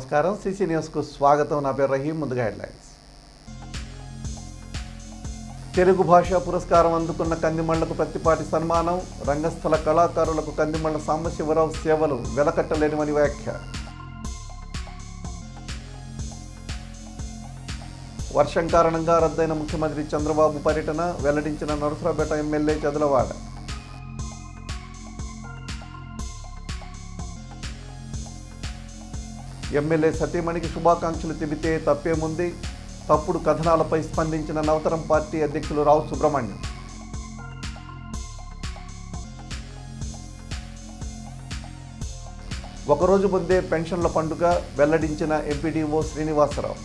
నమస్కారం. సిసి న్యూస్కు స్వాగతం. నా పేరు రహీం. ముందుగా హెడ్లైన్స్. తెలుగు భాషా పురస్కారం అందుకున్న కందిమళ్లకు ప్రతిపాటి సన్మానం. రంగస్థల కళాకారులకు కందిమళ్ల సాంబశివరావు సేవలు వెలకట్టలేనివని వ్యాఖ్య. వర్షం కారణంగా రద్దయిన ముఖ్యమంత్రి చంద్రబాబు పర్యటన. వెల్లడించిన నరసరావుపేట ఎమ్మెల్యే చదలవాడ. ఎమ్మెల్యే సతీమణికి శుభాకాంక్షలు తెలిపితే తప్పేముంది? తప్పుడు కథనాలపై స్పందించిన నవతరం పార్టీ అధ్యక్షులు రావు సుబ్రహ్మణ్యం. ఒకరోజు ముందే పెన్షన్ల పండుగ. వెల్లడించిన ఎంపీడీఓ శ్రీనివాసరావు.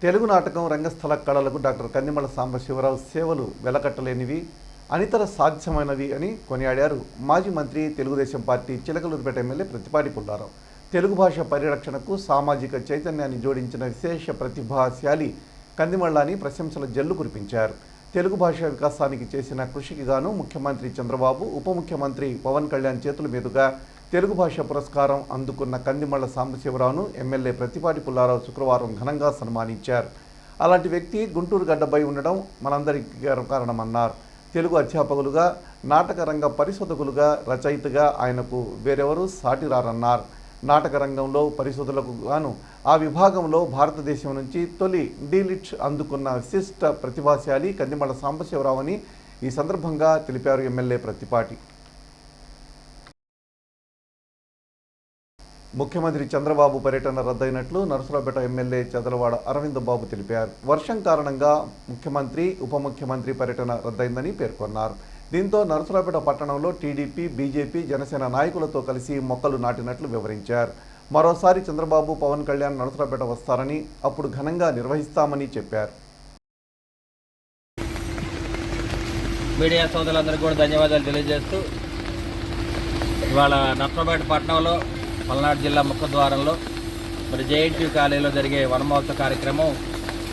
తెలుగు నాటకం రంగస్థల కళలకు డాక్టర్ కందిమళ్ల సాంబశివరావు సేవలు వెలకట్టలేనివి, అనితర సాధ్యమైనవి అని కొనియాడారు మాజీ మంత్రి, తెలుగుదేశం పార్టీ చిలకలూరుపేట ఎమ్మెల్యే ప్రతిపాటి పుల్లారావు. తెలుగు భాష పరిరక్షణకు సామాజిక చైతన్యాన్ని జోడించిన విశేష ప్రతిభాశాలి కందిమళ్ల అని ప్రశంసల జల్లు కురిపించారు. తెలుగు భాష వికాసానికి చేసిన కృషికి గాను ముఖ్యమంత్రి చంద్రబాబు, ఉప ముఖ్యమంత్రి పవన్ కళ్యాణ్ చేతుల మీదుగా తెలుగు భాష పురస్కారం అందుకున్న కందిమళ్ల సాంబశివరావును ఎమ్మెల్యే ప్రతిపాటి పుల్లారావు శుక్రవారం ఘనంగా సన్మానించారు. అలాంటి వ్యక్తి గుంటూరు గడ్డపై ఉండడం మనందరికీ కారణమన్నారు. తెలుగు అధ్యాపకులుగా, నాటక రంగ పరిశోధకులుగా, రచయితగా ఆయనకు వేరెవరూ సాటిరారన్నారు. నాటక రంగంలో పరిశోధకులకు గాను ఆ విభాగంలో భారతదేశం నుంచి తొలి డీలిట్ అందుకున్న విశిష్ట ప్రతిభాశాలి కందిమళ్ల సాంబశివరావు అని ఈ సందర్భంగా తెలిపారు ఎమ్మెల్యే ప్రతిపాటి. ముఖ్యమంత్రి చంద్రబాబు పర్యటన రద్దయినట్లు నరసరావుపేట ఎమ్మెల్యే చదలవాడ అరవింద్ బాబు తెలిపారు. వర్షం కారణంగా ముఖ్యమంత్రి, ఉప ముఖ్యమంత్రి పర్యటన రద్దయిందని పేర్కొన్నారు. దీంతో నరసరావుపేట పట్టణంలో టీడీపీ, బీజేపీ, జనసేన నాయకులతో కలిసి మొక్కలు నాటినట్లు వివరించారు. మరోసారి చంద్రబాబు, పవన్ కళ్యాణ్ నరసరావుపేట వస్తారని, అప్పుడు ఘనంగా నిర్వహిస్తామని చెప్పారు. మీడియా సోదరులందరికీ కూడా ధన్యవాదాలు తెలియజేస్తూ, ఇవాళ నరసరావుపేట పట్టణంలో పల్నాడు జిల్లా ముఖద్వారంలో మరి జేఎన్టీయూ కాలేజీలో జరిగే వనమహోత్సవ కార్యక్రమం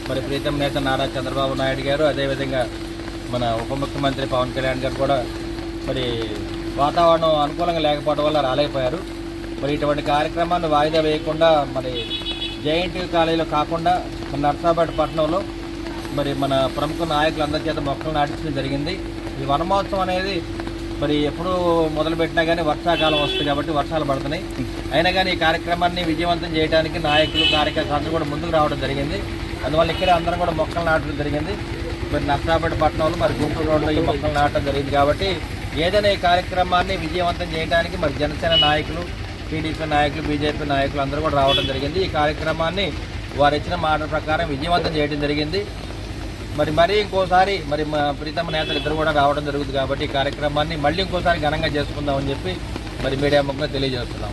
మరి ప్రీతం నేత నారా చంద్రబాబు నాయుడు గారు, అదేవిధంగా మన ఉప ముఖ్యమంత్రి పవన్ కళ్యాణ్ గారు కూడా మరి వాతావరణం అనుకూలంగా లేకపోవడం వల్ల రాలేకపోయారు. మరి ఇటువంటి కార్యక్రమాన్ని వాయిదా వేయకుండా మరి జేఎన్టీయూ కాలేజీలో కాకుండా మన నరసరావుపేట పట్టణంలో మరి మన ప్రముఖ నాయకులందరి చేత మొక్కలు నాటించడం జరిగింది. ఈ వనమహోత్సవం అనేది మరి ఎప్పుడు మొదలుపెట్టినా కానీ వర్షాకాలం వస్తుంది కాబట్టి వర్షాలు పడుతున్నాయి. అయినా కానీ ఈ కార్యక్రమాన్ని విజయవంతం చేయడానికి నాయకులు, కార్యకర్తలు అందరూ కూడా ముందుకు రావడం జరిగింది. అందువల్ల ఇక్కడే అందరం కూడా మొక్కలు నాటడం జరిగింది. మరి నరసరావుపేట పట్టణంలో మరి గుంటూరు రోడ్లో ఈ మొక్కలు నాటడం జరిగింది. కాబట్టి ఏదైనా ఈ కార్యక్రమాన్ని విజయవంతం చేయడానికి మరి జనసేన నాయకులు, టీడీపీ నాయకులు, బీజేపీ నాయకులు అందరూ కూడా రావడం జరిగింది. ఈ కార్యక్రమాన్ని వారు ఇచ్చిన మాట ప్రకారం విజయవంతం చేయడం జరిగింది. మరి ఇంకోసారి మరి మా ప్రీతమ నేతలు ఇద్దరు కూడా రావడం జరుగుతుంది. కాబట్టి ఈ కార్యక్రమాన్ని మళ్ళీ ఇంకోసారి ఘనంగా చేసుకుందామని చెప్పి మరి మీడియా ముఖంగా తెలియజేస్తున్నాం.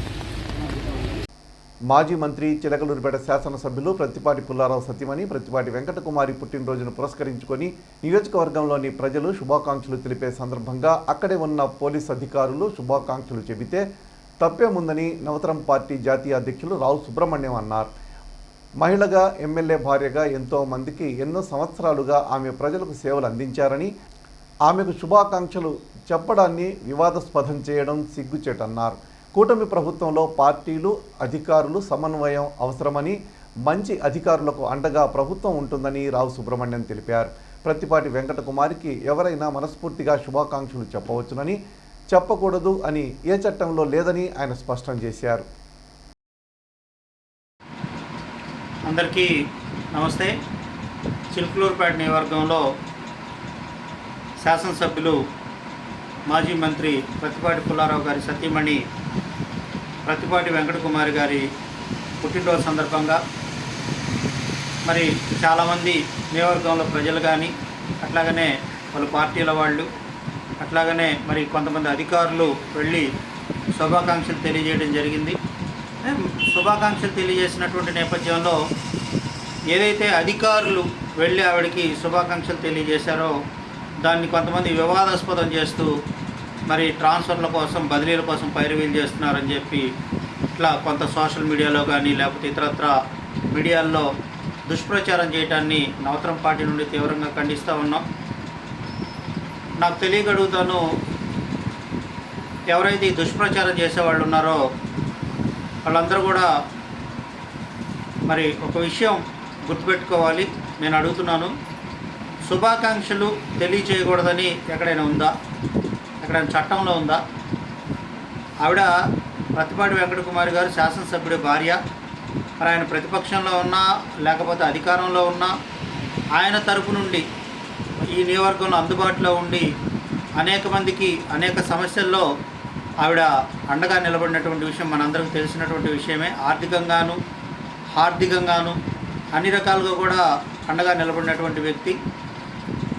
మాజీ మంత్రి, చిలకలూరుపేట శాసనసభ్యులు ప్రతిపాటి పుల్లారావు సతీమణి ప్రతిపాటి వెంకటకుమారి పుట్టినరోజును పురస్కరించుకొని నియోజకవర్గంలోని ప్రజలు శుభాకాంక్షలు తెలిపే సందర్భంగా అక్కడే ఉన్న పోలీస్ అధికారులు శుభాకాంక్షలు చెబితే తప్పేముందని నవతరం పార్టీ జాతీయ అధ్యక్షులు రావు సుబ్రహ్మణ్యం అన్నారు. మహిళగా, ఎమ్మెల్యే భార్యగా ఎంతో మందికి ఎన్నో సంవత్సరాలుగా ఆమె ప్రజలకు సేవలు అందించారని, ఆమెకు శుభాకాంక్షలు చెప్పడాన్ని వివాదాస్పదం చేయడం సిగ్గుచేటన్నారు. కూటమి ప్రభుత్వంలో పార్టీలు, అధికారులు సమన్వయం అవసరమని, మంచి అధికారులకు అండగా ప్రభుత్వం ఉంటుందని రావు సుబ్రహ్మణ్యం తెలిపారు. ప్రతిపాటి వెంకటకుమారికి ఎవరైనా మనస్ఫూర్తిగా శుభాకాంక్షలు చెప్పవచ్చునని, చెప్పకూడదు అని ఏ చట్టంలో లేదని ఆయన స్పష్టం చేశారు. అందరికీ నమస్తే. చిలుకలూరుపేట నియోజకవర్గంలో శాసనసభ్యులు, మాజీ మంత్రి ప్రతిపాటి పుల్లారావు గారి సతీమణి ప్రతిపాటి వెంకటకుమారి గారి పుట్టినరోజు సందర్భంగా మరి చాలామంది నియోజకవర్గంలో ప్రజలు కానీ, అట్లాగనే వాళ్ళ పార్టీల వాళ్ళు, అట్లాగనే మరి కొంతమంది అధికారులు వెళ్ళి శుభాకాంక్షలు తెలియజేయడం జరిగింది. శుభాకాంక్షలు తెలియజేసినటువంటి నేపథ్యంలో ఏదైతే అధికారులు వెళ్ళి ఆవిడకి శుభాకాంక్షలు తెలియజేశారో దాన్ని కొంతమంది వివాదాస్పదం చేస్తూ మరి ట్రాన్స్ఫర్ల కోసం, బదిలీల కోసం పైరవీలు చేస్తున్నారని చెప్పి ఇట్లా కొంత సోషల్ మీడియాలో కానీ లేకపోతే ఇతరత్ర మీడియాల్లో దుష్ప్రచారం చేయడాన్ని నవతరం పార్టీ నుండి తీవ్రంగా ఖండిస్తూ ఉన్నాం. నాకు తెలియగలుగుతాను, ఎవరైతే ఈ దుష్ప్రచారం చేసేవాళ్ళు ఉన్నారో వాళ్ళందరూ కూడా మరి ఒక విషయం గుర్తుపెట్టుకోవాలి. నేను అడుగుతున్నాను, శుభాకాంక్షలు తెలియచేయకూడదని ఎక్కడైనా ఉందా? ఎక్కడైనా చట్టంలో ఉందా? ఆవిడ ప్రతిపాటి వెంకటకుమారి గారు శాసనసభ్యుడి భార్య. మరి ఆయన ప్రతిపక్షంలో ఉన్నా లేకపోతే అధికారంలో ఉన్నా ఆయన తరపు నుండి ఈ నియోజకవర్గంలో అందుబాటులో ఉండి అనేక మందికి అనేక సమస్యల్లో ఆవిడ అండగా నిలబడినటువంటి విషయం మనందరికీ తెలిసినటువంటి విషయమే. హార్దికంగాను అన్ని రకాలుగా కూడా అండగా నిలబడినటువంటి వ్యక్తి.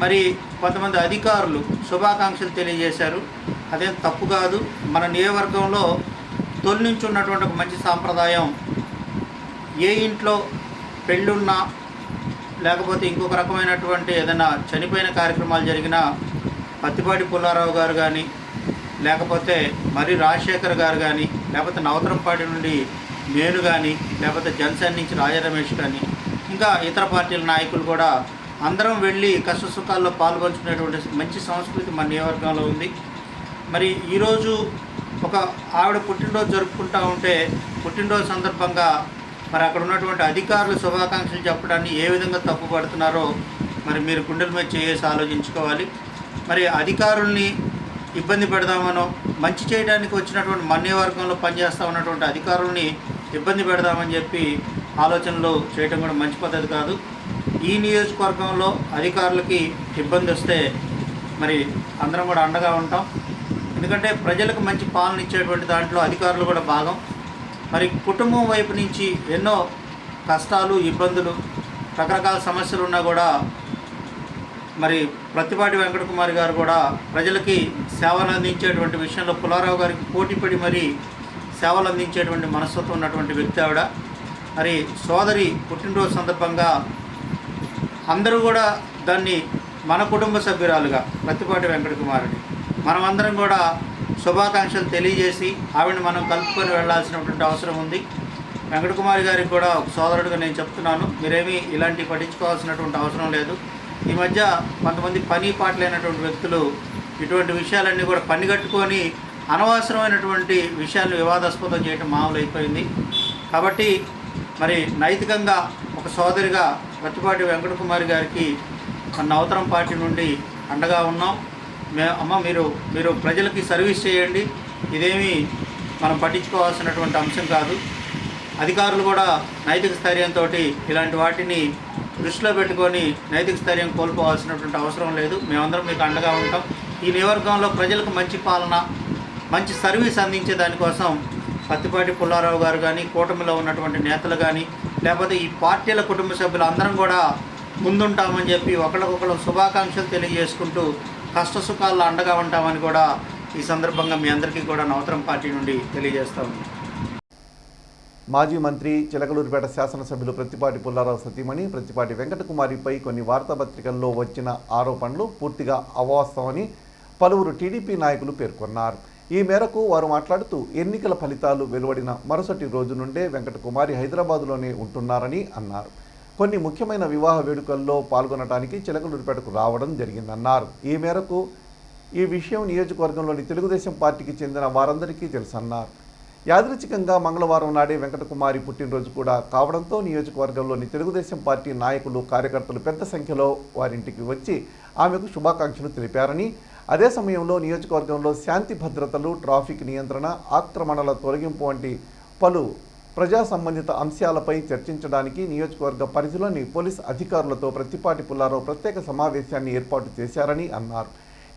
మరి కొంతమంది అధికారులు శుభాకాంక్షలు తెలియజేశారు, అదేం తప్పు కాదు. మన నియోజకవర్గంలో తొలి నుంచి ఉన్నటువంటి ఒక మంచి సాంప్రదాయం, ఏ ఇంట్లో పెళ్ళున్నా లేకపోతే ఇంకొక రకమైనటువంటి ఏదైనా చనిపోయిన కార్యక్రమాలు జరిగినా పత్తిపాటి పుల్లారావు గారు కానీ లేకపోతే మరి రాజశేఖర్ గారు కానీ లేకపోతే నవతరంపాటి నుండి నేను కానీ లేకపోతే జనసేన నుంచి రాజా రమేష్ కానీ ఇంకా ఇతర పార్టీల నాయకులు కూడా అందరం వెళ్ళి కష్ట సుఖాల్లో పాల్గొంచుకునేటువంటి మంచి సంస్కృతి మన నియోజకవర్గంలో ఉంది. మరి ఈరోజు ఒక ఆవిడ పుట్టినరోజు జరుపుకుంటూ ఉంటే పుట్టినరోజు సందర్భంగా మరి అక్కడ ఉన్నటువంటి అధికారులు శుభాకాంక్షలు చెప్పడాన్ని ఏ విధంగా తప్పుపడుతున్నారో మరి మీరు గుండెల మీద చేసి ఆలోచించుకోవాలి. మరి అధికారుల్ని ఇబ్బంది పెడదామనో మంచి చేయడానికి వచ్చినటువంటి మన నియోజకవర్గంలో పనిచేస్తూ ఉన్నటువంటి అధికారుల్ని ఇబ్బంది పెడదామని చెప్పి ఆలోచనలు చేయడం కూడా మంచి పద్ధతి కాదు. ఈ నియోజకవర్గంలో అధికారులకి ఇబ్బంది వస్తే మరి అందరం కూడా అండగా ఉంటాం. ఎందుకంటే ప్రజలకు మంచి పాలన ఇచ్చేటువంటి దాంట్లో అధికారులు కూడా భాగం. మరి కుటుంబం వైపు నుంచి ఎన్నో కష్టాలు, ఇబ్బందులు, రకరకాల సమస్యలు ఉన్నా కూడా మరి ప్రతిపాటి వెంకటకుమారి గారు కూడా ప్రజలకి సేవలు అందించేటువంటి విషయంలో పుల్లారావు గారికి పోటీపడి మరి సేవలు అందించేటువంటి మనస్తత్వం ఉన్నటువంటి వ్యక్తి ఆవిడ. మరి సోదరి పుట్టినరోజు సందర్భంగా అందరూ కూడా దాన్ని మన కుటుంబ సభ్యురాలుగా ప్రతిపాటి వెంకటకుమారిని మనమందరం కూడా శుభాకాంక్షలు తెలియజేసి ఆవిడని మనం కలుపుకొని వెళ్లాల్సినటువంటి అవసరం ఉంది. వెంకటకుమారి గారికి కూడా ఒక సోదరుడిగా నేను చెప్తున్నాను, మీరేమీ ఇలాంటివి పట్టించుకోవాల్సినటువంటి అవసరం లేదు. ఈ మధ్య కొంతమంది పని పాటలైనటువంటి వ్యక్తులు ఇటువంటి విషయాలన్నీ కూడా పనిగట్టుకొని అనవసరమైనటువంటి విషయాలను వివాదాస్పదం చేయడం మామూలు అయిపోయింది. కాబట్టి మరి నైతికంగా ఒక సోదరిగా ప్రతిపాటి వెంకటకుమారి గారికి మన అవతరం పార్టీ నుండి అండగా ఉన్నాం. అమ్మ మీరు ప్రజలకి సర్వీస్ చేయండి, ఇదేమీ మనం పట్టించుకోవాల్సినటువంటి అంశం కాదు. అధికారులు కూడా నైతిక స్థైర్యంతో ఇలాంటి వాటిని దృష్టిలో పెట్టుకొని నైతిక స్థైర్యం కోల్పోవాల్సినటువంటి అవసరం లేదు. మేమందరం మీకు అండగా ఉంటాం. ఈ నియోజకవర్గంలో ప్రజలకు మంచి పాలన, మంచి సర్వీస్ అందించే దానికోసం పత్తిపాటి పుల్లారావు గారు కానీ కూటమిలో ఉన్నటువంటి నేతలు కానీ లేకపోతే ఈ పార్టీల కుటుంబ సభ్యులు అందరం కూడా ముందుంటామని చెప్పి ఒకళ్ళకొకళ్ళు శుభాకాంక్షలు తెలియజేసుకుంటూ కష్ట సుఖాల్లో అండగా ఉంటామని కూడా ఈ సందర్భంగా మీ అందరికీ కూడా నవతరం పార్టీ నుండి తెలియజేస్తా ఉన్నాం. మాజీ మంత్రి చిలకలూరిపేట శాసనసభ్యులు ప్రతిపాటి పుల్లారావు సతీమణి ప్రతిపాటి వెంకటకుమారిపై కొన్ని వార్తాపత్రికల్లో వచ్చిన ఆరోపణలు పూర్తిగా అవాస్తవమని పలువురు టీడీపీ నాయకులు పేర్కొన్నారు. ఈ మేరకు వారు మాట్లాడుతూ ఎన్నికల ఫలితాలు వెలువడిన మరుసటి రోజు నుండే వెంకటకుమారి హైదరాబాదులోనే ఉంటున్నారని అన్నారు. కొన్ని ముఖ్యమైన వివాహ వేడుకల్లో పాల్గొనడానికి చిలకలూరిపేటకు రావడం జరిగిందన్నారు. ఈ మేరకు ఈ విషయం నియోజకవర్గంలోని తెలుగుదేశం పార్టీకి చెందిన వారందరికీ తెలుసన్నారు. యాదృచ్ఛికంగా మంగళవారం నాడే వెంకటకుమారి పుట్టినరోజు కూడా కావడంతో నియోజకవర్గంలోని తెలుగుదేశం పార్టీ నాయకులు, కార్యకర్తలు పెద్ద సంఖ్యలో వారింటికి వచ్చి ఆమెకు శుభాకాంక్షలు తెలిపారని, అదే సమయంలో నియోజకవర్గంలో శాంతి భద్రతలు, ట్రాఫిక్ నియంత్రణ, ఆక్రమణల తొలగింపు వంటి పలు ప్రజా సంబంధిత అంశాలపై చర్చించడానికి నియోజకవర్గ పరిధిలోని పోలీస్ అధికారులతో ప్రతిపాటి పుల్లారావు ప్రత్యేక సమావేశాన్ని ఏర్పాటు చేశారని అన్నారు.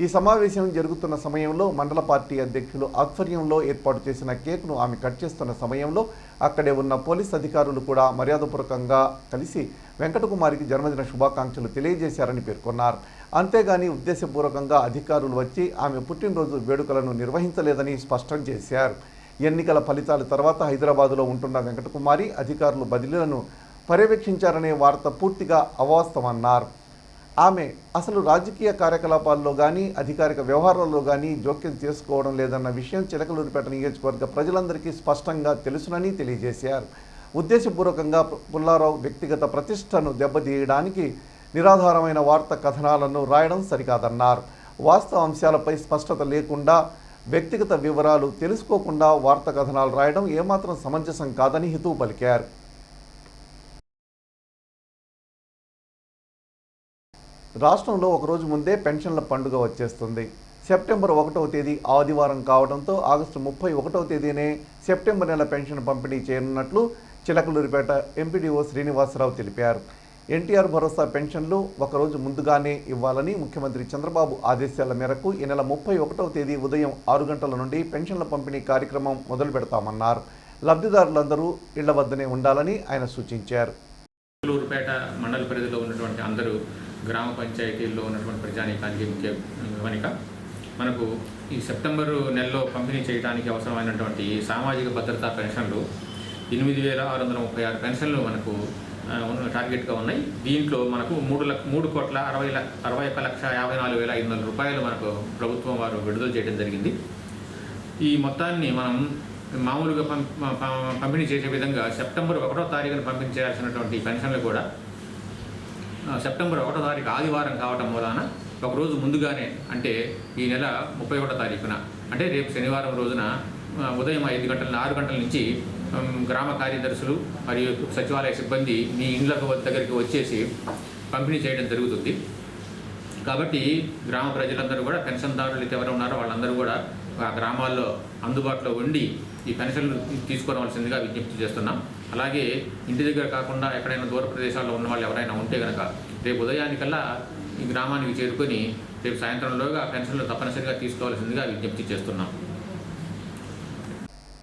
ఈ సమావేశం జరుగుతున్న సమయంలో మండల పార్టీ అధ్యక్షులు ఆధ్వర్యంలో ఏర్పాటు చేసిన కేక్ను ఆమె కట్ చేస్తున్న సమయంలో అక్కడే ఉన్న పోలీస్ అధికారులు కూడా మర్యాదపూర్వకంగా కలిసి వెంకటకుమారికి జన్మదిన శుభాకాంక్షలు తెలియజేశారని పేర్కొన్నారు. అంతేగాని ఉద్దేశపూర్వకంగా అధికారులు వచ్చి ఆమె పుట్టినరోజు వేడుకలను నిర్వహించలేదని స్పష్టం చేశారు. ఎన్నికల ఫలితాల తర్వాత హైదరాబాదులో ఉంటున్న వెంకటకుమారి అధికారులు బదిలీలను పర్యవేక్షించారనే వార్త పూర్తిగా అవాస్తవమన్నారు. ఆమె అసలు రాజకీయ కార్యకలాపాల్లో కానీ అధికారిక వ్యవహారాల్లో కానీ జోక్యం చేసుకోవడం లేదన్న విషయం చిలకలూరిపేట నియోజకవర్గ ప్రజలందరికీ స్పష్టంగా తెలుసునని తెలియజేశారు. ఉద్దేశపూర్వకంగా పుల్లారావు వ్యక్తిగత ప్రతిష్టను దెబ్బతీయడానికి నిరాధారమైన వార్తా కథనాలను రాయడం సరికాదన్నారు. వాస్తవ అంశాలపై స్పష్టత లేకుండా వ్యక్తిగత వివరాలు తెలుసుకోకుండా వార్తా కథనాలు రాయడం ఏమాత్రం సమంజసం కాదని హితవు పలికారు. రాష్ట్రంలో ఒకరోజు ముందే పెన్షన్ల పండుగ వచ్చేస్తుంది. సెప్టెంబర్ 1వ తేదీ ఆదివారం కావడంతో ఆగస్టు 31వ తేదీనే సెప్టెంబర్ నెల పెన్షన్ పంపిణీ చేయనున్నట్లు చిలకలూరిపేట ఎంపీడీఓ శ్రీనివాసరావు తెలిపారు. ఎన్టీఆర్ భరోసా పెన్షన్లు ఒకరోజు ముందుగానే ఇవ్వాలని ముఖ్యమంత్రి చంద్రబాబు ఆదేశాల మేరకు ఈ నెల 31వ తేదీ ఉదయం 6 గంటల నుండి పెన్షన్ల పంపిణీ కార్యక్రమం మొదలు పెడతామన్నారు. లబ్ధిదారులందరూ ఇళ్ల వద్దనే ఉండాలని ఆయన సూచించారు. చిలకలూరిపేట మండల పరిధిలో ఉన్నటువంటి అందరూ గ్రామ పంచాయతీల్లో ఉన్నటువంటి ప్రజానీకానికి ముఖ్య గమనిక, మనకు ఈ సెప్టెంబరు నెలలో పంపిణీ చేయడానికి అవసరమైనటువంటి సామాజిక భద్రతా పెన్షన్లు 8,636 పెన్షన్లు మనకు టార్గెట్గా ఉన్నాయి. దీంట్లో మనకు 3,61,54,500 రూపాయలు మనకు ప్రభుత్వం వారు విడుదల చేయడం జరిగింది. ఈ మొత్తాన్ని మనం మామూలుగా పంపిణీ చేసే విధంగా సెప్టెంబర్ 1వ తారీఖున పంపిణీ చేయాల్సినటువంటి పెన్షన్లు కూడా సెప్టెంబర్ 1వ తారీఖు ఆదివారం కావటం వలన ఒకరోజు ముందుగానే, అంటే ఈ నెల 31వ తారీఖున, అంటే రేపు శనివారం రోజున ఉదయం 6 గంటల నుంచి గ్రామ కార్యదర్శులు మరియు సచివాలయ సిబ్బంది మీ ఇండ్ల దగ్గరికి వచ్చేసి పంపిణీ చేయడం జరుగుతుంది. కాబట్టి గ్రామ ప్రజలందరూ కూడా, పెన్షన్దారులు ఎవరు ఉన్నారో వాళ్ళందరూ కూడా ఆ గ్రామాల్లో అందుబాటులో ఉండి ఈ పెన్షన్లు తీసుకోవాల్సిందిగా విజ్ఞప్తి చేస్తున్నాం. అలాగే ఇంటి దగ్గర కాకుండా ఎక్కడైనా దూర ప్రదేశాల్లో ఉన్న వాళ్ళు ఎవరైనా ఉంటే కనుక రేపు ఉదయానికల్లా ఈ గ్రామానికి చేరుకొని రేపు సాయంత్రంలోగా పెన్షన్లు తప్పనిసరిగా తీసుకోవాల్సిందిగా విజ్ఞప్తి చేస్తున్నాం.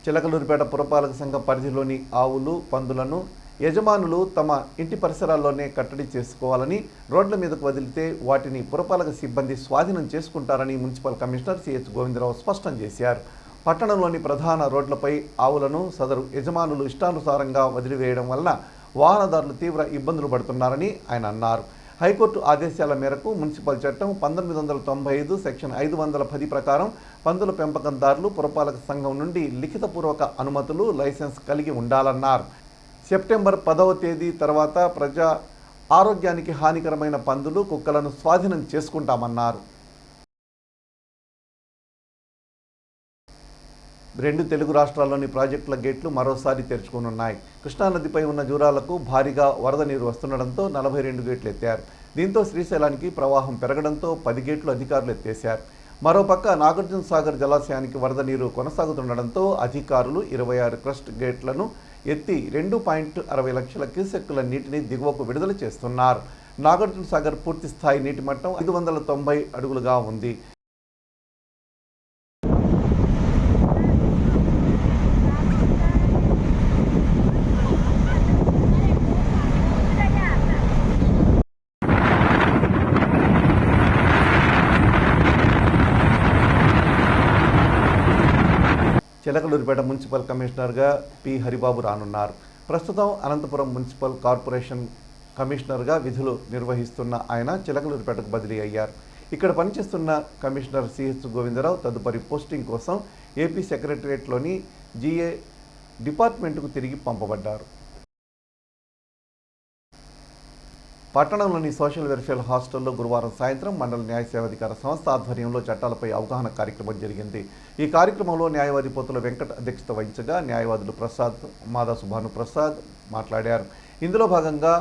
చిలకలూరిపేట పురపాలక సంఘం పరిధిలోని ఆవులు, పందులను యజమానులు తమ ఇంటి పరిసరాల్లోనే కట్టడి చేసుకోవాలని, రోడ్ల మీదకు వదిలితే వాటిని పురపాలక సిబ్బంది స్వాధీనం చేసుకుంటారని మున్సిపల్ కమిషనర్ సిహెచ్ గోవిందరావు స్పష్టం చేశారు. పట్టణంలోని ప్రధాన రోడ్లపై ఆవులను సదరు యజమానులు ఇష్టానుసారంగా వదిలివేయడం వలన వాహనదారులు తీవ్ర ఇబ్బందులు పడుతున్నారని ఆయన అన్నారు. హైకోర్టు ఆదేశాల మేరకు మున్సిపల్ చట్టం 1995 సెక్షన్ 510 ప్రకారం పందుల పెంపకందారులు పురపాలక సంఘం నుండి లిఖితపూర్వక అనుమతులు, లైసెన్స్ కలిగి ఉండాలన్నారు. సెప్టెంబర్ 10వ తేదీ తర్వాత ప్రజా ఆరోగ్యానికి హానికరమైన పందులు, కుక్కలను స్వాధీనం చేసుకుంటామన్నారు. 2 తెలుగు రాష్ట్రాల్లోని ప్రాజెక్టుల గేట్లు మరోసారి తెరుచుకోనున్నాయి. కృష్ణానదిపై ఉన్న జూరాలకు భారీగా వరద నీరు వస్తుండడంతో 42 గేట్లు ఎత్తారు. దీంతో శ్రీశైలానికి ప్రవాహం పెరగడంతో 10 గేట్లు అధికారులు ఎత్తేశారు. మరోపక్క నాగార్జున సాగర్ జలాశయానికి వరద నీరు కొనసాగుతుండడంతో అధికారులు 26 క్రస్ట్ గేట్లను ఎత్తి 2.60 లక్షల క్యూసెక్కుల నీటిని దిగువకు విడుదల చేస్తున్నారు. నాగార్జున సాగర్ పూర్తి స్థాయి నీటి మట్టం 590 అడుగులుగా ఉంది. చిలకలూరిపేట మున్సిపల్ కమిషనర్గా పి హరిబాబు రానున్నారు. ప్రస్తుతం అనంతపురం మున్సిపల్ కార్పొరేషన్ కమిషనర్గా విధులు నిర్వహిస్తున్న ఆయన చిలకలూరిపేటకు బదిలీ అయ్యారు. ఇక్కడ పనిచేస్తున్న కమిషనర్ సిహెచ్ గోవిందరావు తదుపరి పోస్టింగ్ కోసం ఏపీ సెక్రటరియట్లోని జిఏ డిపార్ట్మెంటుకు తిరిగి పంపబడ్డారు. పట్టణంలోని సోషల్ వెల్ఫేర్ హాస్టల్లో గురువారం సాయంత్రం మండల న్యాయ సేవాధికార సంస్థ ఆధ్వర్యంలో చట్టాలపై అవగాహన కార్యక్రమం జరిగింది. ఈ కార్యక్రమంలో న్యాయవాది పోతుల వెంకట అధ్యక్షత వహించగా న్యాయవాదులు ప్రసాద్, మాదాసు భానుప్రసాద్ మాట్లాడారు. ఇందులో భాగంగా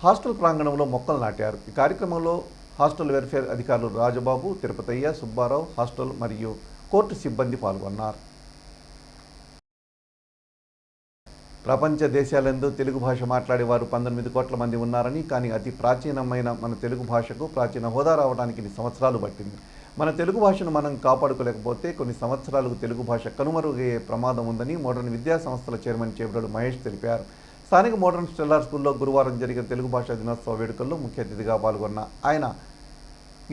హాస్టల్ ప్రాంగణంలో మొక్కలు నాటారు. ఈ కార్యక్రమంలో హాస్టల్ వెల్ఫేర్ అధికారులు రాజబాబు, తిరుపతయ్య, సుబ్బారావు, హాస్టల్ మరియు కోర్టు సిబ్బంది పాల్గొన్నారు. ప్రపంచ దేశాలందు తెలుగు భాష మాట్లాడేవారు 19 కోట్ల మంది ఉన్నారని, కానీ అతి ప్రాచీనమైన మన తెలుగు భాషకు ప్రాచీన హోదా రావడానికి 2 సంవత్సరాలు పట్టింది. మన తెలుగు భాషను మనం కాపాడుకోలేకపోతే కొన్ని సంవత్సరాలకు తెలుగు భాష కనుమరుగయ్యే ప్రమాదం ఉందని మోడర్న్ విద్యా సంస్థల చైర్మన్ చేబ్రోలు మహేష్ తెలిపారు. స్థానిక మోడర్న్ స్టెల్లార్ స్కూల్లో గురువారం జరిగిన తెలుగు భాషా దినోత్సవ వేడుకల్లో ముఖ్య అతిథిగా పాల్గొన్న ఆయన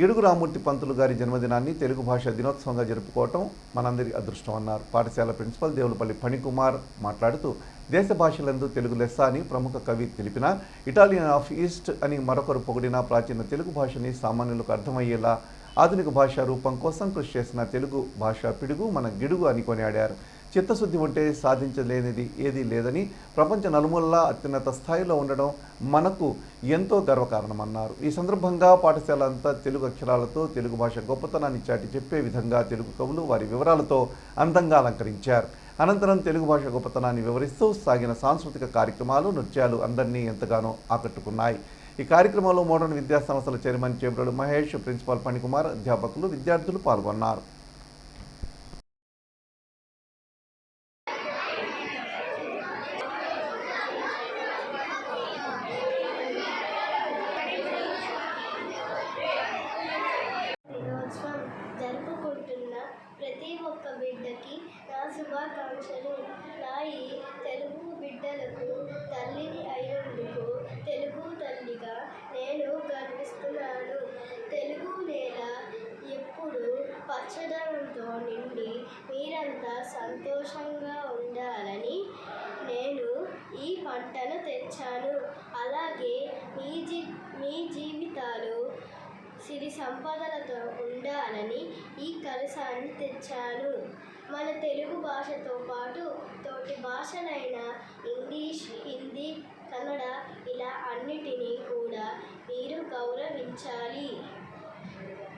ఏడుగు రామూర్తి పంతులు గారి జన్మదినాన్ని తెలుగు భాషా దినోత్సవంగా జరుపుకోవటం మనందరి అదృష్టం అన్నారు. పాఠశాల ప్రిన్సిపల్ దేవులపల్లి ఫణికుమార్ మాట్లాడుతూ దేశ భాషలందు తెలుగు లెస్స అని ప్రముఖ కవి తెలిపిన, ఇటాలియన్ ఆఫ్ ఈస్ట్ అని మరొకరు పొగిడిన ప్రాచీన తెలుగు భాషని సామాన్యులకు అర్థమయ్యేలా ఆధునిక భాషా రూపం కోసం కృషి చేసిన తెలుగు భాషా పిడుగు మన గిడుగు అని కొనియాడారు. చిత్తశుద్ధి ఉంటే సాధించలేనిది ఏదీ లేదని, ప్రపంచ నలుమూలలా అత్యున్నత స్థాయిలో ఉండడం మనకు ఎంతో గర్వకారణమన్నారు. ఈ సందర్భంగా పాఠశాల అంతా తెలుగు అక్షరాలతో తెలుగు భాష గొప్పతనాన్ని చాటి చెప్పే విధంగా తెలుగు కవులు వారి వివరాలతో అందంగా అలంకరించారు. అనంతరం తెలుగు భాష గొప్పతనాన్ని వివరిస్తూ సాగిన సాంస్కృతిక కార్యక్రమాలు, నృత్యాలు అందరినీ ఎంతగానో ఆకట్టుకున్నాయి. ఈ కార్యక్రమంలో మోడర్న్ విద్యా సంస్థల చైర్మన్ చేబ్రోలు మహేష్, ప్రిన్సిపాల్ పణికుమార్, అధ్యాపకులు, విద్యార్థులు పాల్గొన్నారు. జరుపుకుంటున్న ప్రతి ఒక్క బిడ్డకి నా శుభాకాంక్షలు. నా ఈ తెలుగు బిడ్డలకు తల్లిని అయినందుకు తెలుగు తల్లిగా నేను గర్విస్తున్నాను. తెలుగు నేల ఎప్పుడు పచ్చదనంతో నిండి మీరంతా సంతోషంగా ఉండాలని నేను ఈ పంటను తెచ్చాను. అలాగే మీ జీవితాలు సిరి సంపదలతో ఉండాలని ఈ కలశాన్ని తెచ్చాను. మన తెలుగు భాషతో పాటు తోటి భాషలైన ఇంగ్లీష్, హిందీ, కన్నడ ఇలా అన్నిటినీ కూడా మీరు గౌరవించాలి.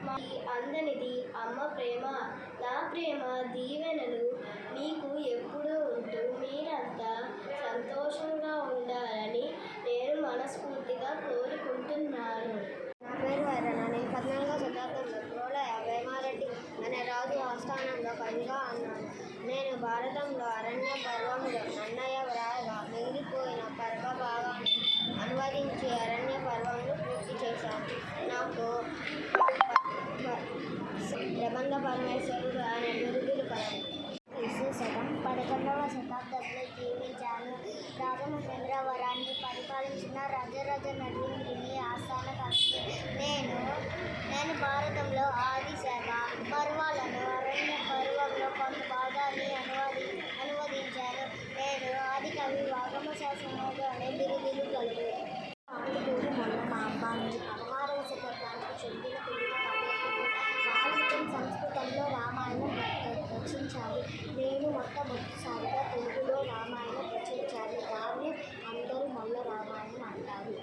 మీ అందరిది అమ్మ ప్రేమ, నా ప్రేమ దీవెనలు మీకు ఎప్పుడూ ఉంటూ మీరంతా సంతోషంగా ఉండాలని నేను మనస్ఫూర్తిగా కోరుకుంటున్నాను. నా పేరు వైరణ. నేను 14వ శతాబ్దంలో ప్రోలయ వేమారెడ్డి అనే రాజు ఆస్థానంలో కవిగా అన్నాను. నేను భారతంలో అరణ్య పర్వంలో నన్నయ్య వ్రాయగా మిగిలిపోయిన పర్వ భాగాన్ని అనువదించి అరణ్య పర్వంను పూర్తి చేశాను. నాకు ప్రబంధ పరమేశ్వరుడు అనే బిరుదులు కలవు. శకం 11వ శతాబ్దంలో జీవించాను. రాజమహేంద్రవరాన్ని పరిపాలించిన రాజరాజ నరేంద్రుని ఆస్థాన కవి. నేను భారతంలో ఆదిశాఖ పర్వాలను అరణ్య పర్వంలో కొంత భాగాన్ని అనువదించాను. నేను ఆది కవి వాగమ శాసనోడు అనే బిరుదులు కలవు. ఆంధ్రుడు మొన్న మా అబ్బాయిని 16వ శతాబ్దానికి చెందిన తెలుగు కవి. సాహిత్యం సంస్కృతంలో రామాయణం రచించాలి. నేను మొట్టమొదటిసారిగా తెలుగులో రామాయణం రచించాలి. దాన్ని అందరూ మల్ల రామాయణం అంటారు.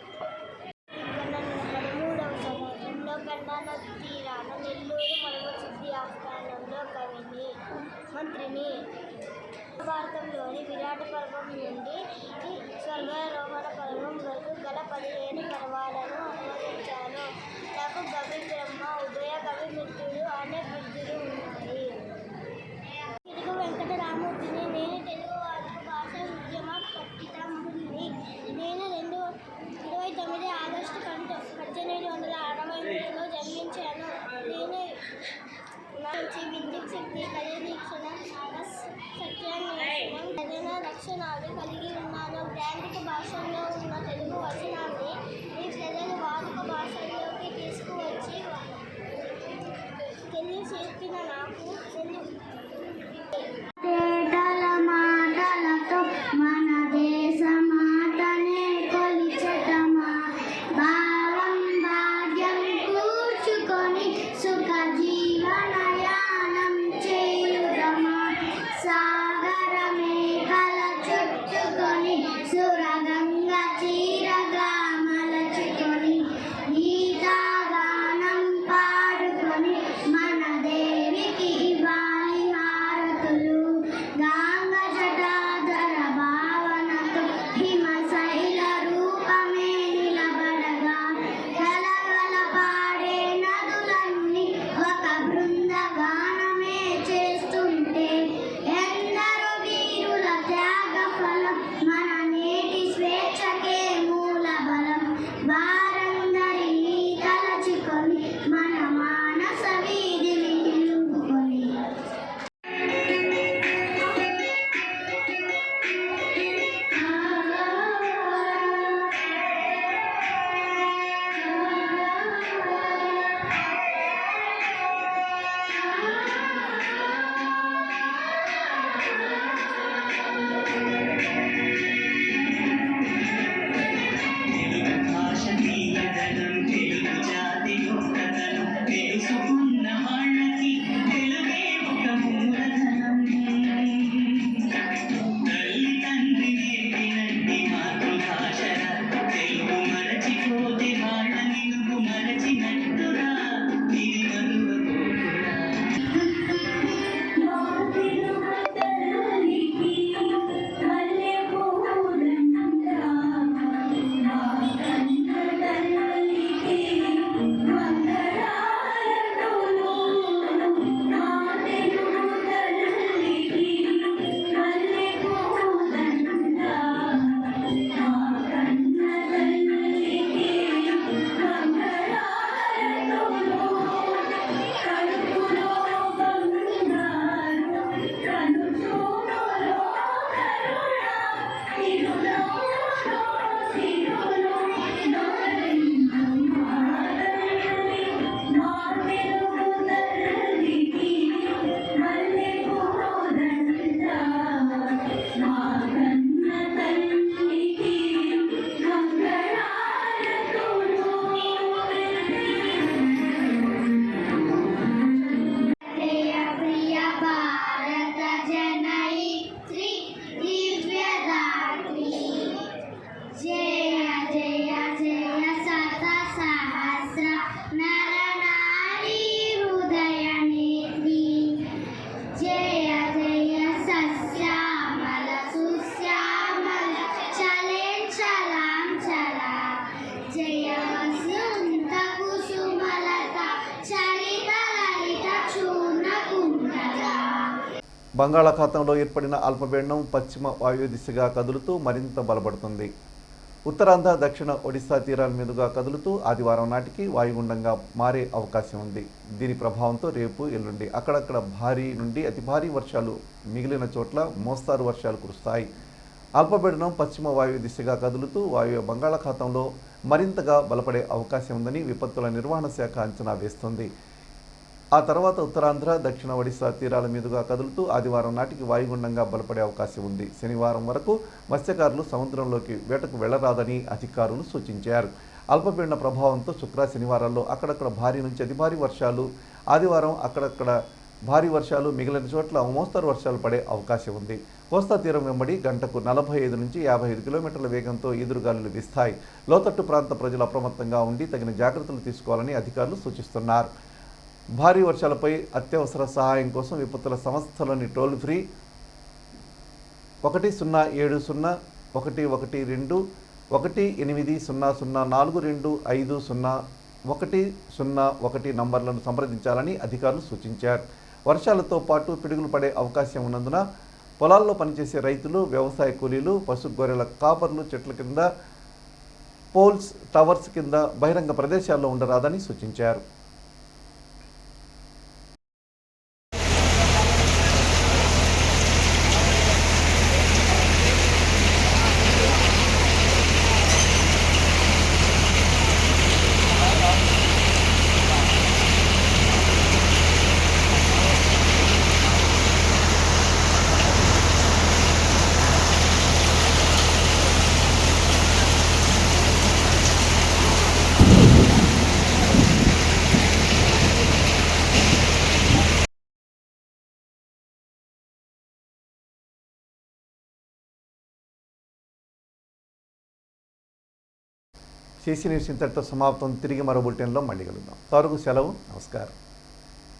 13వ శతాబ్దంలో గంగా నది తీరాన నెల్లూరు మల్మసిద్ధి ఆస్థానంలో కవిని, మంత్రిని. భారతంలోని విరాట పర్వం నుండి స్వర్గారోహణ పర్వం వరకు గల 17 పర్వాలను అనువదించాను. నాకు కవి బ్రహ్మ, ఉదయ కవి మిత్రుడు అనే బిరుదులు ఉన్నాయి. తెలుగు వెంకటరామూర్తిని. నేను తెలుగు వాడుక భాష ఉద్యమ పట్టితముడిని. నేను 29 ఆగస్టు 1863లో జన్మించాను. నేను నుంచి విద్యుత్ శక్తి, కళాదీక్షణ, సత్యాన్వేషణం, జన లక్షణాలు కలిగి ఉన్నాను. గ్రాంధిక భాషల్లో ఉన్న తెలుగు వచనాన్ని ఈ ప్రజలు వాడుక భాషల్లోకి తీసుకువచ్చి తెలియచేసిన నాకు మాటలతో మన దేశ మాటనే కొలిచటమా, భావం భాగ్యం కూర్చుకొని సుఖ జీవనయానం చేయుదమా, సాగర మేఘల చుట్టుకొని సురగంగ చీరగా మలచుకొని గీతాగానం పాడుకొని మన దేవికి ఇవ్వాలి హారతులు. గాంగ జటాధర భావనతో హిమశైల రూపమే నిలబడగా కలగల పాడే నదులన్నీ ఒక బృందగానమే చేస్తుంటే ఎందరో వీరుల త్యాగ ఫలం మన నేటి స్వేచ్ఛకే మూల బలం. వారందరినీ తలచుకొని మన మానస వీధిని నిలుపుకొని తెలుగు భాష తీయదనం, తెలుగు జాతి గొప్పతనం తెలుసుకున్న బంగాళాఖాతంలో ఏర్పడిన అల్పపీడనం పశ్చిమ వాయు దిశగా కదులుతూ మరింత బలపడుతుంది. ఉత్తరాంధ్ర దక్షిణ ఒడిశా తీరాల మీదుగా కదులుతూ ఆదివారం నాటికి వాయుగుండంగా మారే అవకాశం ఉంది. దీని ప్రభావంతో రేపు ఎల్లుండి అక్కడక్కడ భారీ నుండి అతి భారీ వర్షాలు, మిగిలిన చోట్ల మోస్తారు వర్షాలు కురుస్తాయి. అల్పపీడనం పశ్చిమ వాయు దిశగా కదులుతూ వాయు బంగాళాఖాతంలో మరింతగా బలపడే అవకాశం ఉందని విపత్తుల నిర్వహణ శాఖ అంచనా వేస్తుంది. ఆ తర్వాత ఉత్తరాంధ్ర దక్షిణ ఒడిశా తీరాల మీదుగా కదులుతూ ఆదివారం నాటికి వాయుగుండంగా బలపడే అవకాశం ఉంది. శనివారం వరకు మత్స్యకారులు సముద్రంలోకి వేటకు వెళ్లరాదని అధికారులు సూచించారు. అల్పపీడన ప్రభావంతో శుక్ర శనివారాల్లో అక్కడక్కడ భారీ నుంచి అతి భారీ వర్షాలు, ఆదివారం అక్కడక్కడ భారీ వర్షాలు, మిగిలిన చోట్ల మోస్తరు వర్షాలు పడే అవకాశం ఉంది. కోస్తా తీరం వెంబడి గంటకు 45 నుంచి 55 కిలోమీటర్ల వేగంతో ఈదురుగాలులు వీస్తాయి. లోతట్టు ప్రాంత ప్రజలు అప్రమత్తంగా ఉండి తగిన జాగ్రత్తలు తీసుకోవాలని అధికారులు సూచిస్తున్నారు. భారీ వర్షాలపై అత్యవసర సహాయం కోసం విపత్తుల సంస్థలోని టోల్ ఫ్రీ 1070 112 180042500101 నంబర్లను సంప్రదించాలని అధికారులు సూచించారు. వర్షాలతో పాటు పిడుగులు పడే అవకాశం ఉన్నందున పొలాల్లో పనిచేసే రైతులు, వ్యవసాయ కూలీలు, పశు గొర్రెల కాపర్లు చెట్ల కింద, పోల్స్, టవర్స్ కింద బహిరంగ ప్రదేశాల్లో ఉండరాదని సూచించారు. CC న్యూస్ ఇంతటితో సమాప్తం. తిరిగి మరో బులెటిన్లో మళ్ళీ కలుద్దాం. త్వరగా సెలవు. నమస్కారం.